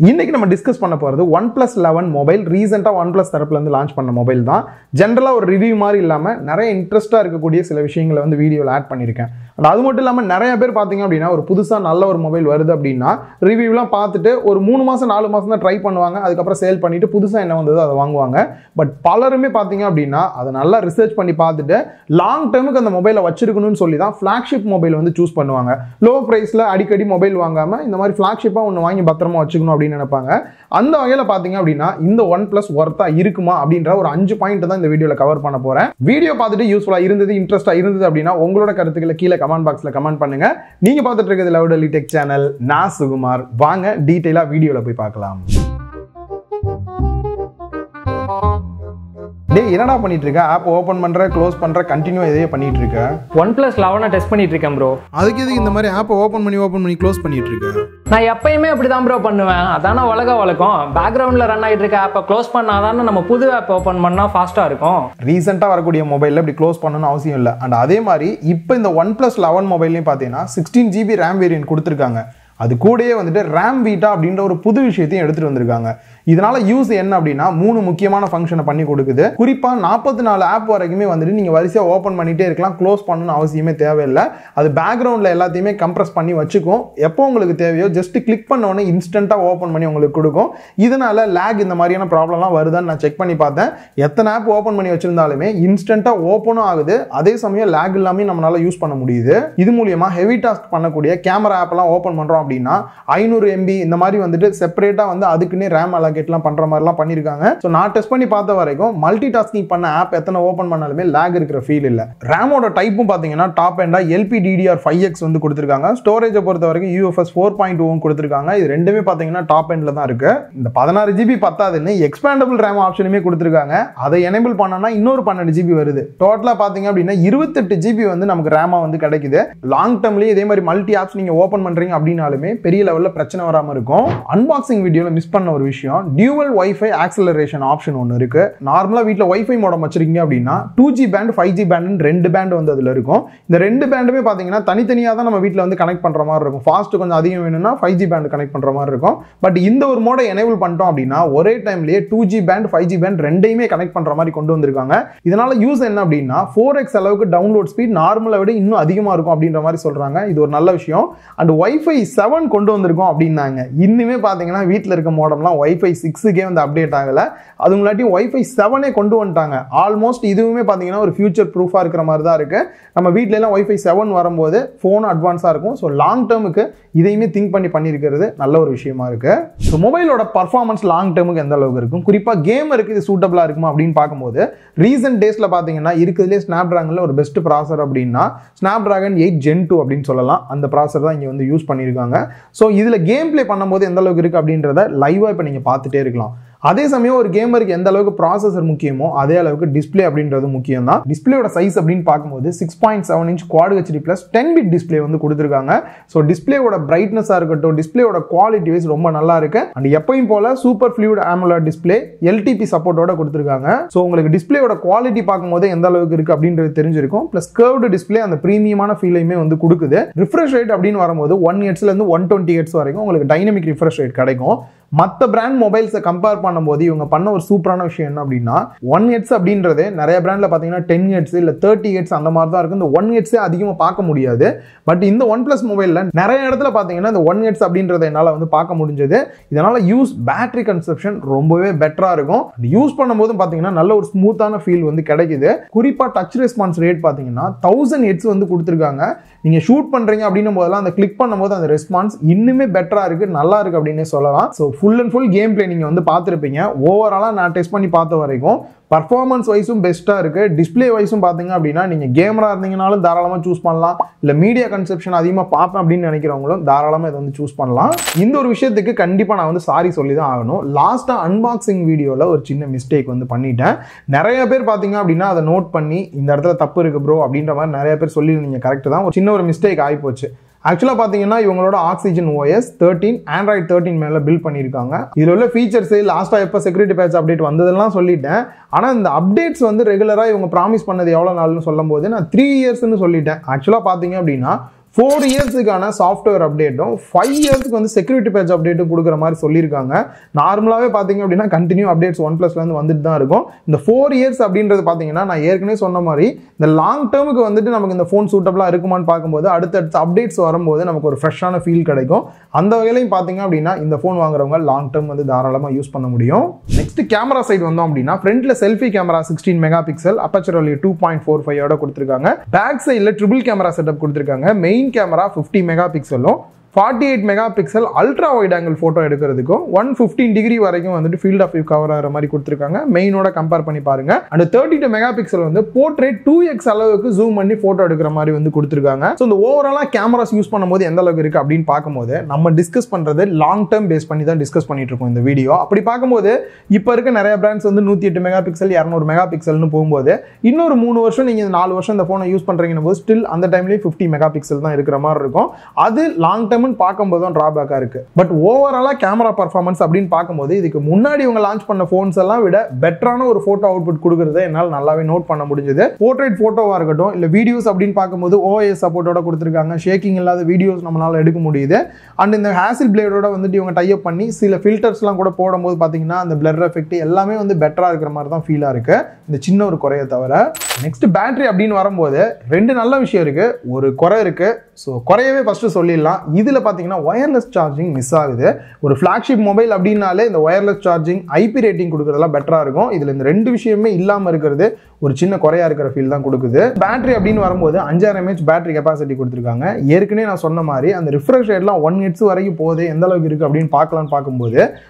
இன்னைக்கு நம்ம டிஸ்கஸ் பண்ண போறது OnePlus 11 மொபைல். ரீசெண்டா OnePlus தரப்புல இருந்து லான்ச் பண்ண மொபைல் தான். ஜெனரலா ஒரு ரிவ்யூ மாதிரி இல்லாம நிறைய இன்ட்ரெஸ்டா இருக்கக்கூடிய சில விஷயங்களை வந்து வீடியோல ஆட் பண்ணிருக்கேன். அது மட்டும் இல்லாம நிறைய பேர் பாத்தீங்க அப்படின்னா ஒரு புதுசா நல்ல ஒரு மொபைல் வருது அப்படின்னா ரிவ்யூலாம் பார்த்துட்டு ஒரு 3 மாசம் 4 மாசம் தான் ட்ரை பண்ணுவாங்க. அதுக்கப்புறம் சேல் பண்ணிட்டு புதுசா என்ன வந்ததோ அதை வாங்குவாங்க. பட் பலருமே பாத்தீங்க அப்படின்னா அதை நல்லா ரிசர்ச் பண்ணி பார்த்துட்டு லாங் டேர்முக்கு அந்த மொபைலை வச்சிருக்கணும்னு சொல்லி தான் ஃபிளாக்ஷிப் மொபைல் வந்து சூஸ் பண்ணுவாங்க. லோ பிரைஸ்ல அடிக்கடி மொபைல் வாங்காம இந்த மாதிரி ஃபிளாக்ஷிப்பா ஒன்று வாங்கி பத்திரமா வச்சுக்கணும் அப்படின்னு நினைப்பாங்க. அந்த வகையில் பாத்தீங்க அப்படின்னா இந்த OnePlus ஒர்த்தா இருக்குமா அப்படின்ற ஒரு 5 பாயிண்ட் தான் இந்த வீடியோல கவர் பண்ண போறேன். வீடியோ பார்த்துட்டு யூஸ்ஃபுல்லா இருந்தது, இன்ட்ரெஸ்டா இருந்தது அப்படின்னா உங்களோட கருத்துக்களை கீழே கமெண்ட் பாக்ஸ்ல கமெண்ட் பண்ணுங்க. நீங்க பார்த்துட்டு இருக்கிறது லவ்டலி டெக் சேனல். நான் சுகுமார். வாங்க டீடைலா வீடியோல போய் பார்க்கலாம். டேய் என்னடா பண்ணிட்டு இருக்க? ஆப் ஓபன் பண்ற, க்ளோஸ் பண்ற, கண்டினியூ இதே பண்ணிட்டு இருக்க. OnePlus 11 டெஸ்ட் பண்ணிட்டு இருக்கேன் ப்ரோ. அதுக்கு எதுக்கு இந்த மாதிரி ஆப் ஓபன் பண்ணி க்ளோஸ் பண்ணிட்டு இருக்க? நான் எப்பயுமே அப்படிதான் ப்ரோ பண்ணுவேன். அதான வழக்கம். பேக்ரவுண்ட்ல ரன் ஆயிட்டு இருக்க ஆப்பை க்ளோஸ் பண்ணாதானே நம்ம புது ஆப் ஓபன் பண்ணா ஃபாஸ்டா இருக்கும். ரீசெண்டா வரக்கூடிய மொபைல்ல இப்படி க்ளோஸ் பண்ணணும்னு அவசியம் இல்லை. அண்ட் அதே மாதிரி இப்போ இந்த OnePlus 11 மொபைல்லையும் பார்த்தீங்கன்னா 16GB RAM வேரியன்ட் கொடுத்துருக்காங்க. அது கூடயே வந்துட்டு RAM Vita அப்படின்ற ஒரு புது விஷயத்தையும் எடுத்துட்டு வந்திருக்காங்க. இதனால யூஸ் என்ன அப்படின்னா 3 முக்கியமான ஃபங்க்ஷனை பண்ணி கொடுக்குது. குறிப்பா 44 ஆப் வரைக்குமே வந்துட்டு நீங்க வரிசையா ஓபன் பண்ணிட்டே இருக்கலாம். க்ளோஸ் பண்ணணும்னு அவசியமே தேவையில்லை. அது பேக்ரவுண்ட்ல எல்லாத்தையுமே கம்ப்ரஸ் பண்ணி வச்சுக்கும். எப்போ உங்களுக்கு தேவையோ ஜஸ்ட் கிளிக் பண்ண உடனே இன்ஸ்டன்ட்டா ஓபன் பண்ணி உங்களுக்கு கொடுக்கும். இதனால லேக் இந்த மாதிரியான ப்ராப்ளம்லாம் வருதான்னு நான் செக் பண்ணி பார்த்தேன். எத்தனை ஆப் ஓபன் பண்ணி வச்சிருந்தாலுமே இன்ஸ்டன்ட்டா ஓப்பனும் ஆகுது. அதே சமயம் லேக் இல்லாம நம்மளால யூஸ் பண்ண முடியுது. இது மூலியமா ஹெவி டாஸ்க் பண்ணக்கூடிய கேமரா ஆப் எல்லாம் ஓபன் பண்றோம் அப்படின்னா 500 MB இந்த மாதிரி வந்துட்டு செப்பரேட்டா வந்து அதுக்குன்னே RAM அலோகேட்லாம் பண்ற மாதிரிலாம் பண்ணிருக்காங்க. ஸோ நான் டெஸ்ட் பண்ணி பார்த்த வரைக்கும் மல்டி டாஸ்கிங் பண்ண ஆப் எத்தனை ஓபன் பண்ணாலுமே லேக் இருக்கிற ஃபீல் இல்லை. ரேமோட டைப்பும் பார்த்தீங்கன்னா டாப் எண்டா LPDDR5X வந்து கொடுத்துருக்காங்க. ஸ்டோரேஜை பொறுத்த வரைக்கும் UFS 4.2 கொடுத்துருக்காங்க. இது ரெண்டுமே பார்த்தீங்கன்னா டாப் எண்ட்ல தான் இருக்கு. இந்த 16GB பத்தாதுன்னு எக்ஸ்பேண்டபிள் RAM ஆப்ஷனுமே கொடுத்துருக்காங்க. அதை எனேபிள் பண்ணனா இன்னொரு 12GB வருது. டோட்டலா பார்த்தீங்க அப்படின்னா 28GB வந்து நமக்கு ரேமா வந்து கிடைக்குது. லாங் டேர்ம்லயே இதே மாதிரி மல்டி ஆப்ஸ் நீங்க ஓபன் பண்றீங்க அப்படின்னாலுமே பெரிய லெவல்ல பிரச்சனை வராம இருக்கும். அன்பாக்சிங் வீடியோல மிஸ் பண்ண ஒரு விஷயம், டியூவல் வைஃபை ஆக்சலரேஷன் ஆப்ஷன் ஒன்று இருக்கு. நார்மலா வீட்டில் வைஃபை மோடம் வச்சிருக்கீங்க அப்படின்னா 2G pant 5G pant 2 pant வந்து அதுல இருக்கும். இந்த 2 பேண்டுமே பாத்தீங்கன்னா தனித்தனியாக தான் நம்ம வீட்டில் வந்து கனெக்ட் பண்ற மாதிரி இருக்கும். ஃபாஸ்ட் கொஞ்சம் அதிகம் வேணும்னா 5G பேண்ட் கனெக்ட் பண்ற மாதிரி இருக்கும். பட் இந்த ஒரு மோட எனேபிள் பண்ணிட்டோம் அப்படின்னா ஒரே டைம்லயே 2G பேண்ட் 5G பேண்ட் ரெண்டையுமே கனெக்ட் பண்ற மாதிரி கொண்டு வந்திருக்காங்க. இதனால யூஸ் என்ன அப்படின்னா 4x அளவுக்கு டவுன்லோட் ஸ்பீட் நார்மலை விட இன்னும் அதிகமா இருக்கும் அப்படின்ற மாதிரி சொல்றாங்க. இது ஒரு நல்ல விஷயம். அண்ட் Wi-Fi 7 கொண்டு வந்திருக்கோம் அப்படின்னாங்க. இன்னுமே பாத்தீங்கன்னா வீட்டில் இருக்க மோடம்லாம் Wi-Fi 6 வந்து அப்டேட் ஆகல. அது முன்னாடி Wi-Fi 7 கொண்டு வந்துட்டாங்க. ஆல்மோஸ்ட் இதுவுமே பாத்தீங்கன்னா ஒரு ஃபியூச்சர் ப்ரூஃபா இருக்கிற மாதிரி தான் இருக்கு. நம்ம வீட்ல எல்லாம் Wi-Fi 7 வரும்போது போன் அட்வான்ஸா இருக்கும். ஸோ லாங் டேர்முக்கு இதையுமே திங்க் பண்ணிருக்கிறது நல்ல ஒரு விஷயமா இருக்கு. ஸோ மொபைலோட பர்ஃபார்மன்ஸ் லாங் டேர்முக்கு எந்த அளவுக்கு இருக்கும், குறிப்பா கேமருக்கு இது சூட்டபிளா இருக்குமா அப்படின்னு பார்க்கும்போது ரீசென்ட் டேஸ்ல பாத்தீங்கன்னா இருக்கிறதுலே ஸ்னாப்டிராகன்ல ஒரு பெஸ்ட் ப்ராசர் அப்படின்னா Snapdragon 8 Gen 2 அப்படின்னு சொல்லலாம். அந்த ப்ராசர் தான் இங்க வந்து யூஸ் பண்ணிருக்காங்க. ஸோ இதுல கேம் பிளே பண்ணும்போது எந்த அளவுக்கு இருக்கு அப்படின்றத லைவா இப்ப நீங்க பார்த்துட்டே இருக்கலாம். அதே சமயம் ஒரு கேமருக்கு எந்த அளவுக்கு ப்ராசஸர் முக்கியமோ அதே அளவுக்கு டிஸ்பிளே அப்படின்றது முக்கியம் தான். டிஸ்பிளேயோட சைஸ் அப்படின்னு பார்க்கும்போது 6.7 inch Quad HD Plus 10-bit display வந்து கொடுத்துருக்காங்க. ஸோ டிஸ்பிளேயோட பிரைட்னஸா இருக்கட்டும், டிஸ்பிளேயோட குவாலிட்டி வைஸ் ரொம்ப நல்லா இருக்கு. அண்ட் எப்பயும் போல super fluid AMOLED display LTP சப்போர்ட்டோட கொடுத்துருக்காங்க. ஸோ உங்களுக்கு டிஸ்பிளேயோட குவாலிட்டி பார்க்கும்போது எந்த அளவுக்கு இருக்கு அப்படின்றது தெரிஞ்சிருக்கும். பிளஸ் கர்வ்டு டிஸ்பிளே அந்த பிரீமியமான ஃபீலையுமே வந்து கொடுக்குது. ரிஃப்ரெஷ் ரேட் அப்படின்னு வரும்போது 1Hz இருந்து 120Hz வரைக்கும் உங்களுக்கு டைனமிக் ரிஃப்ரெஷ் ரேட் கிடைக்கும். மற்ற பிராண்ட் மொபைல்ஸை கம்பேர் பண்ணும்போது இவங்க பண்ண ஒரு சூப்பரான விஷயம் என்ன அப்படின்னா 1Hz அப்படின்றது நிறைய பிராண்ட்ல பாத்தீங்கன்னா 10Hz இல்ல 30Hz அந்த மாதிரி தான் இருக்கு. இந்த 1Hz அதிகமாக பார்க்க முடியாது. பட் இந்த OnePlus மொபைல்ல நிறைய இடத்துல பாத்தீங்கன்னா இந்த 1Hz அப்படின்றத என்னால வந்து பார்க்க முடிஞ்சது. இதனால யூஸ் பேட்டரி கன்சப்ஷன் ரொம்பவே பெட்டரா இருக்கும். யூஸ் பண்ணும்போது பாத்தீங்கன்னா நல்ல ஒரு ஸ்மூத்தான ஃபீல் வந்து கிடைக்குது. குறிப்பா டச் ரெஸ்பான்ஸ் ரேட் பாத்தீங்கன்னா 1000 Hz வந்து கொடுத்துருக்காங்க. நீங்க ஷூட் பண்றீங்க அப்படின்னும் போதெல்லாம் அந்த கிளிக் பண்ணும்போது அந்த ரெஸ்பான்ஸ் இன்னுமே பெட்டரா இருக்கு, நல்லா இருக்கு அப்படின்னு சொல்லலாம். So full and full game play நீங்க வந்து பார்த்துருப்பீங்க. ஓவராலா நான் டெஸ்ட் பண்ணி பார்த்த வரைக்கும் பர்ஃபார்மன்ஸ் வைஸும் பெஸ்ட்டா இருக்கு. டிஸ்பிளே வைஸும் பார்த்தீங்க அப்படின்னா நீங்க கேமரா இருந்தீங்கனாலும் தாராளமாக சூஸ் பண்ணலாம். இல்லை மீடியா கன்செப்ஷன் அதிகமாக பார்ப்பேன் அப்படின்னு நினைக்கிறவங்களும் தாராளமாக இதை வந்து சூஸ் பண்ணலாம். இந்த ஒரு விஷயத்துக்கு கண்டிப்பாக நான் வந்து சாரி சொல்லி தான் ஆகணும். லாஸ்ட்டாக அன்பாக்சிங் வீடியோவில் ஒரு சின்ன மிஸ்டேக் வந்து பண்ணிட்டேன். நிறைய பேர் பார்த்தீங்க அப்படின்னா அதை நோட் பண்ணி இந்த இடத்துல தப்பு இருக்கு ப்ரோ அப்படின்ற மாதிரி நிறைய பேர் சொல்லியிருந்தீங்க. கரெக்ட் தான், ஒரு சின்ன ஒரு மிஸ்டேக் ஆகிப்போச்சு. ஆக்சுவலா பாத்தீங்கன்னா இவங்களோட ஆக்சிஜன் OS 13 Android 13 மேல பில்ட் பண்ணிருக்காங்க. இதுல உள்ள ஃபீச்சர்ஸ் லாஸ்டா எப்ப செக்யூரிட்டி பேட்ச் அப்டேட் வந்ததெல்லாம் சொல்லிட்டேன். ஆனா இந்த அப்டேட்ஸ் வந்து ரெகுலரா இவங்க ப்ராமிஸ் பண்ணது எவ்வளவு நாள்னு சொல்லும் போது நான் 3 yearsன்னு சொல்லிட்டேன். ஆக்சுவலா பாத்தீங்க அப்படின்னா 4 இயர்ஸுக்கான சாஃப்ட்வேர் அப்டேட்டும் 5 இயர்ஸ்க்கு வந்து செக்யூரிட்டி பேட்ச் அப்டேட்டும் கொடுக்குற மாதிரி சொல்லியிருக்காங்க. நார்மலாகவே பார்த்தீங்க அப்படின்னா கண்டினியூ அப்டேட்ஸ் OnePlusலேருந்து வந்துட்டு தான் இருக்கும். இந்த 4 இயர்ஸ் அப்படின்றது பார்த்தீங்கன்னா நான் ஏற்கனவே சொன்ன மாதிரி இந்த லாங் டேர்முக்கு வந்துட்டு நமக்கு இந்த ஃபோன் சூட்டபிளாக இருக்குமான்னு பார்க்கும்போது அடுத்தடுத்த அப்டேட்ஸ் வரும்போது நமக்கு ஒரு ஃப்ரெஷ்ஷான ஃபீல் கிடைக்கும். அந்த வகையிலையும் பார்த்தீங்க அப்படின்னா இந்த ஃபோன் வாங்குறவங்க லாங் டேர்ம் வந்து தாராளமாக யூஸ் பண்ண முடியும். நெக்ஸ்ட் கேமரா சைடு வந்தோம் அப்படின்னா ஃப்ரண்ட்ல selfie camera 16 megapixel aperture value 2.45 கொடுத்துருக்காங்க. பேக் சைடில் ட்ரிபிள் கேமரா செட்டப் கொடுத்துருக்காங்க. மெயின் கேமரா 50 மெகா பிக்சலும் 48 megapixel ultra wide angle photo எடுக்கிறதுக்கும் 115 டிகிரி வரைக்கும் வந்துட்டு ஃபீல்ட் ஆஃப் வியூ கவர் ஆகிற மாதிரி கொடுத்துருக்காங்க. மெயினோட கம்பேர் பண்ணி பாருங்க. அண்ட் 32 மெகா பிக்சல் வந்து போர்ட்ரேட் 2x அளவுக்கு ஜூம் பண்ணி போட்டோ எடுக்கிற மாதிரி வந்து கொடுத்துருக்காங்க. ஸோ இந்த ஓவராலா கேமராஸ் யூஸ் பண்ணும்போது எந்த அளவுக்கு இருக்கு அப்படின்னு பார்க்கும்போது நம்ம டிஸ்கஸ் பண்றது லாங் டேர்ம் பேஸ் பண்ணி தான் டிஸ்கஸ் பண்ணிட்டு இருக்கோம் இந்த வீடியோ. அப்படி பார்க்கும்போது இப்போ இருக்க நிறைய பிராண்ட்ஸ் வந்து 108 மெகா பிக்சல் 200 மெகா பிக்சல்னு போகும்போது இன்னொரு 3 வருஷம் நீங்க 4 வருஷம் இந்த போனை யூஸ் பண்றீங்கன்னு போது ஸ்டில் அந்த டைம்லேயே 50 மெகா பிக்சல் தான் இருக்கிற மாதிரி இருக்கும். அது லாங் டேர்ம் பார்க்கும்போது தான் டிராபேக்கா இருக்கு. பட் ஓவராலா கேமரா பர்ஃபார்மன்ஸ் அப்படின்னு பார்க்கும்போது இதுக்கு முன்னாடி இவங்க லான்ச் பண்ண போன்ஸ் எல்லாம் விட பெட்டரான ஒரு போட்டோ அவுட்புட் கொடுக்கறத என்னால் நல்லாவே நோட் பண்ண முடிஞ்சது. போர்ட்ரேட் போட்டோவா இருக்கட்டும் இல்ல வீடியோஸ் அப்படின்னு பார்க்கும்போது OIS சப்போர்ட்டோட கொடுத்துருக்காங்க. ஷேக்கிங் இல்லாத வீடியோஸ் நம்மளால எடுக்க முடியுது. அண்ட் இந்த ஹேசில் பிளேடோட வந்துட்டு இவங்க டை அப் பண்ணி சில ஃபில்டர்ஸ்லாம் கூட போடும்போது பாத்தீங்கன்னா அந்த பிளர் எஃபெக்ட் எல்லாமே வந்து பெட்டரா இருக்கிற மாதிரி தான் ஃபீலா இருக்கு. இந்த சின்ன ஒரு குறையை தவிர நெக்ஸ்ட் பேட்டரி அப்படின்னு வரும்போது ரெண்டு நல்ல விஷயம் இருக்கு, ஒரு குறை இருக்கு. ஸோ குறையவே ஃபர்ஸ்ட் சொல்லிடலாம். இதுல பாத்தீங்கன்னா ஒயர்லெஸ் சார்ஜிங் மிஸ் ஆகுது. ஒரு ஃபிளாக்ஷிப் மொபைல் அப்படின்னாலே இந்த ஒயர்லெஸ் சார்ஜிங் IP ரேட்டிங் கொடுக்கறதெல்லாம் பெட்டரா இருக்கும். இதுல இந்த ரெண்டு விஷயமே இல்லாம இருக்கிறது ஒரு சின்ன குறையா இருக்கிற ஃபீல் தான் கொடுக்குது. பேட்டரி அப்படின்னு வரும்போது 5000 mAh பேட்டரி கெப்பாசிட்டி கொடுத்துருக்காங்க. ஏற்கனவே நான் சொன்ன மாதிரி அந்த ரிஃப்ரெஷ் ரேட்லாம் 1 Hz வரைக்கும் போகுது. எந்த அளவுக்கு இருக்கு அப்படின்னு பார்க்கலாம்னு பார்க்கும்போது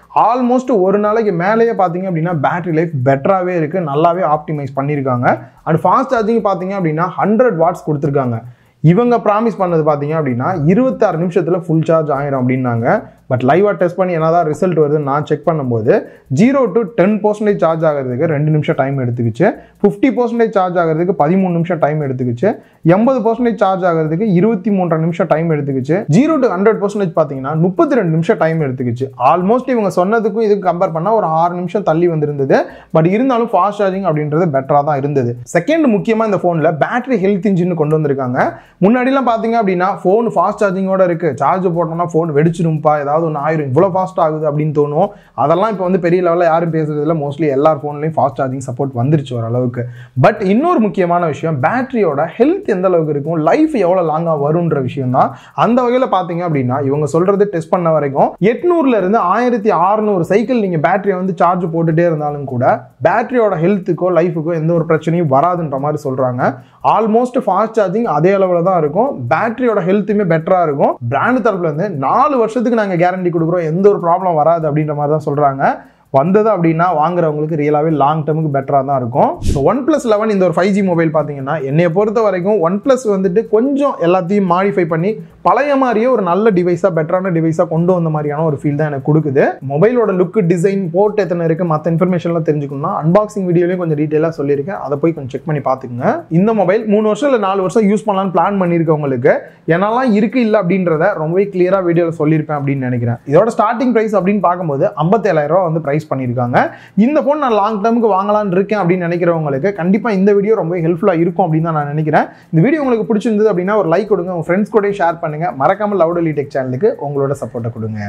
ஆல்மோஸ்ட் ஒரு நாளைக்கு மேலேயே பார்த்தீங்க அப்படின்னா பேட்டரி லைஃப் பெட்டராகவே இருக்கு, நல்லாவே ஆப்டிமைஸ் பண்ணியிருக்காங்க. அண்ட் ஃபாஸ்ட் சார்ஜிங் பார்த்தீங்க அப்படின்னா 100 வாட்ஸ் கொடுத்துருக்காங்க. இவங்க ப்ராமிஸ் பண்ணது பார்த்தீங்க அப்படின்னா 26 நிமிஷத்துல ஃபுல் சார்ஜ் ஆயிரும் அப்படின்னாங்க. பட் லைவா டெஸ்ட் பண்ணி என்னதான் ரிசல்ட் வருதுன்னு நான் செக் பண்ணும்போது 0 to 10% சார்ஜ் ஆகிறதுக்கு 2 நிமிஷம் டைம் எடுத்துக்கிச்சு. 50% சார்ஜ் ஆகிறதுக்கு 13 நிமிஷம் டைம் எடுத்துக்கிச்சு. 80% சார்ஜ் ஆகிறதுக்கு 23 நிமிஷம் டைம் எடுத்துக்கிச்சு. 0 to 100% பார்த்தீங்கன்னா 32 நிமிஷம் டைம் எடுத்துக்கிச்சு. ஆல்மோஸ்ட் இவங்க சொன்னதுக்கும் இதுக்கு கம்பேர் பண்ணா ஒரு 6 நிமிஷம் தள்ளி வந்திருந்தது. பட் இருந்தாலும் ஃபாஸ்ட் சார்ஜிங் அப்படின்றது பெட்டரா தான் இருந்தது. செகண்ட் முக்கியமா இந்த போன்ல பேட்டரி ஹெல்த் இன்ஜின் கொண்டு வந்திருக்காங்க. முன்னாடிலாம் பார்த்தீங்க அப்படின்னா ஃபோன் ஃபாஸ்ட் சார்ஜிங்கோட இருக்கு, சார்ஜ் போட்டோம்னா ஃபோன் வெடிச்சிரும்பா ஏதாவது ஒன்று ஆயிரும், இவ்வளோ ஃபாஸ்ட் ஆகுது அப்படின்னு தோணும். அதெல்லாம் இப்போ வந்து பெரிய லெவலில் யாரும் பேசுறதுல மோஸ்ட்லி எல்லார் ஃபோன்லையும் ஃபாஸ்ட் சார்ஜிங் சப்போர்ட் வந்துருச்சு ஓரளவுக்கு. பட் இன்னொரு முக்கியமான விஷயம் பேட்டரியோட ஹெல்த் எந்த அளவுக்கு இருக்கும், லைஃப் எவ்வளோ லாங்காக வரும்ன்ற விஷயம் தான். அந்த வகையில் பார்த்தீங்க அப்படின்னா இவங்க சொல்றது டெஸ்ட் பண்ண வரைக்கும் 800 இருந்து 1600 சைக்கிள் நீங்க பேட்டரியை வந்து சார்ஜ் போட்டுட்டே இருந்தாலும் கூட பேட்டரியோட ஹெல்த்துக்கோ லைஃபுக்கோ எந்த ஒரு பிரச்சனையும் வராதுன்ற மாதிரி சொல்றாங்க. ஆல்மோஸ்ட் ஃபாஸ்ட் சார்ஜிங் அதே அளவில் தான் இருக்கும். பேட்டரியோட ஹெல்த்துமே பெட்டரா இருக்கும். பிராண்ட் தரப்புல இருந்து 4 வருஷத்துக்கு நாங்க கேரண்டி கொடுக்குறோம், எந்த ஒரு ப்ராப்ளம் வராது அப்படின்ற மாதிரி தான் சொல்றாங்க. வந்தது அப்படின்னா வாங்குறவங்களுக்கு ரியலாவே லாங் டேர்முக்கு பெட்டரா தான் இருக்கும். ஸோ OnePlus 11 இந்த ஒரு 5G மொபைல் பார்த்தீங்கன்னா என்னைய பொறுத்த வரைக்கும் OnePlus வந்துட்டு கொஞ்சம் எல்லாத்தையும் மாடிஃபை பண்ணி பழைய மாதிரியே ஒரு நல்ல டிவைஸா பெட்டரான டிவைஸா கொண்டு வந்த மாதிரியான ஒரு ஃபீல் தான் எனக்கு கொடுக்குது. மொபைலோட லுக், டிசைன், போர்ட் எத்தனை இருக்கு, மற்ற இன்ஃபர்மேஷன்லாம் தெரிஞ்சுக்கணும்னா அன்பாக்சிங் வீடியோலையும் கொஞ்சம் டீட்டெயிலாக சொல்லியிருக்கேன், அதை போய் கொஞ்சம் செக் பண்ணி பார்த்துக்குங்க. இந்த மொபைல் 3 வருஷம் இல்லை 4 வருஷம் யூஸ் பண்ணலாம்னு பிளான் பண்ணியிருக்கவங்களுக்கு என்னெல்லாம் இருக்கு இல்லை அப்படின்றத ரொம்பவே கிளியரா வீடியோவில் சொல்லியிருப்பேன் அப்படின்னு நினைக்கிறேன். இதோட ஸ்டார்டிங் பிரைஸ் அப்படின்னு பார்க்கும்போது 57,000 ரூபா வந்து பிரைஸ் பண்ணியிருக்காங்க. இந்த போன் நான் லாங் டேர்முக்கு வாங்கலாம்னு இருக்கேன் அப்படின்னு நினைக்கிறவங்களுக்கு கண்டிப்பா இந்த வீடியோ ரொம்ப ஹெல்ப்ஃபுல்லா இருக்கும் அப்படின்னு தான் நான் நினைக்கிறேன். இந்த வீடியோ உங்களுக்கு பிடிச்சிருந்தது அப்படின்னா ஒரு லைக் கொடுங்க, உங்க ஃப்ரெண்ட்ஸ் கூட ஷேர் பண்ணுங்க. மறக்காம லவுட் டெக் சேனலுக்கு உங்களோட சப்போர்ட்டை கொடுங்க.